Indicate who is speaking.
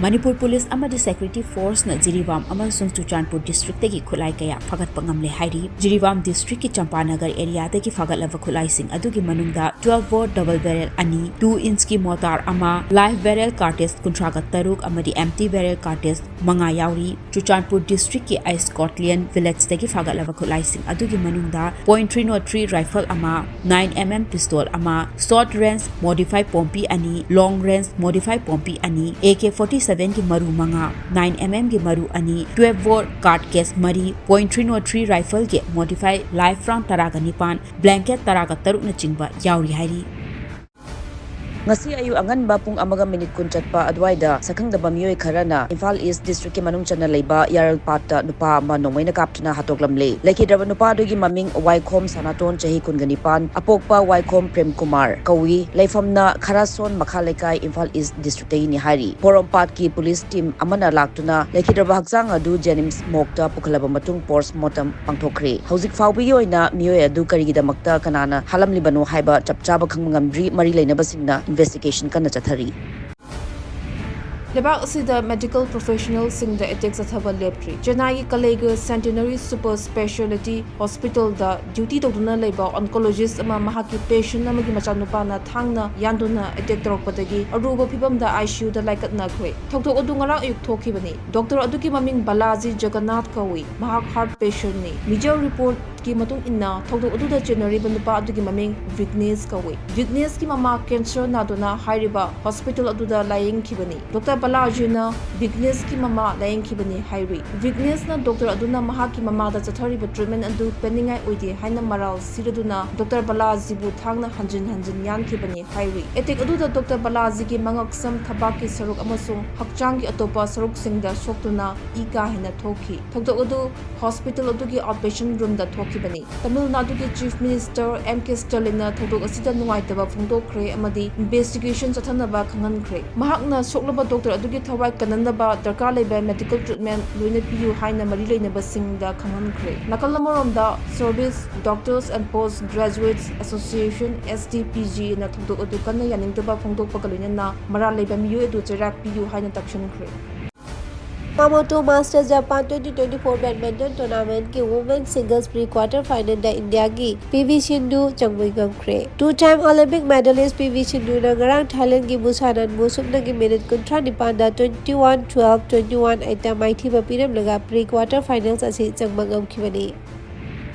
Speaker 1: Manipur Police amadi Security Force na Jirivam amasung Chuchanpur District tegi khulai kaya fagat pangamle hairi Jirivam District ki Champanagar area tegi fagat lava khulai sing adugi manungda 12 volt double barrel ani 2 inch ki mortar ama live barrel cartridge kuntragat taruk amadi empty barrel cartridge manga yauri Chuchanpur District ki Ice Scotland village tegi fagat lava khulai sing adugi manungda .303 rifle ama 9mm pistol ama short range modified pompi ani long range modified pompi ani AK-47 ki maru manga 9mm ki maru ani 12 volt card case mari .303 rifle ke modified live round taraga nipan blanket taraga taruk na chingba yauri hairi
Speaker 2: ngasi ayu angan ba pung amaga minute kun chatpa adwaida sakhangdaba mioi kharana Imphal East District ke manung chana leiba yaral patta nupa ma nomoina kaptna hatoklamle leki draba nupa dogi maming Waikhom Sanaton chahi kunganipan apokpa Waikhom Prem Kumar kawi leifamna kharason makhalekai Imphal East District ni hari porompat ki police team amana laktuna leki draba hakjang adu Jenims mokta pukhalaba matung postmortem pangthokre hauzik fawbi oina mioi adu karigidamakta kanana halamlibano haiba chapchaba khangmangamdri mari leinaba singna investigation kana chathari
Speaker 3: Lebak asida medical professionals sing the ethics athaba lepri Chennai Kalega Centenary Super Specialty Hospital da duty toduna leba oncologist ama mahaki patient amagi machanupa na thangna yanduna attack torokpadagi aruba phibam da ICU da laikat na khoi thokthok adu ngara ayuk thoki bani doctor aduki maming Balaji Jagannath kawi mahak heart patient ni major report ki matung inna thokthok adu da January banupa aduki maming Vignesh ki mama cancer na dona hairiba hospital adu da laying khibani Dr. Balaji na Vignesh ki mama laying khibani hairi Vignesh na doctor aduna mahaki mama da chathari treatment adu peningai oidi haina maral siraduna Dr. Balaji bu thangna hanjin yan khibani hairi etek adu da Dr. Balaji ki mangaksam thabaki saruk amasung hakchang ki atopa saruk singda soktuna ika hina thoki thokdok adu hospital adu ki outpatient room da thokibani Tamil Nadu ki Chief Minister M.K. Stalin na thokdok asida nungaitaba phungdokre amadi investigation chathanaba khangankre mahakna soklaba doctor adugi thawai kanandaba darkar leba medical treatment loina piyu haina mari leinaba singda khangankre nakalamoromda Service Doctors and Postgraduates Association SDPG na thokdok adu kanna yaningtaba phungdokpa kaloina na mara leba miyu edu cherak piyu haina takshankre
Speaker 4: Mamoto Masters Japan 2024 badminton tournament के women singles pre quarter final द India की PV Sindhu चंगमुइगम क्रे two time Olympic medallist PV Sindhu न गरांग Thailand की Busanan बुसुमन की minute कुंट्रा निपान the 21-12 21 8 माइथी बपीरम लगा प्री क्वार्टर फाइनल्स असी चंगमगम खिबनी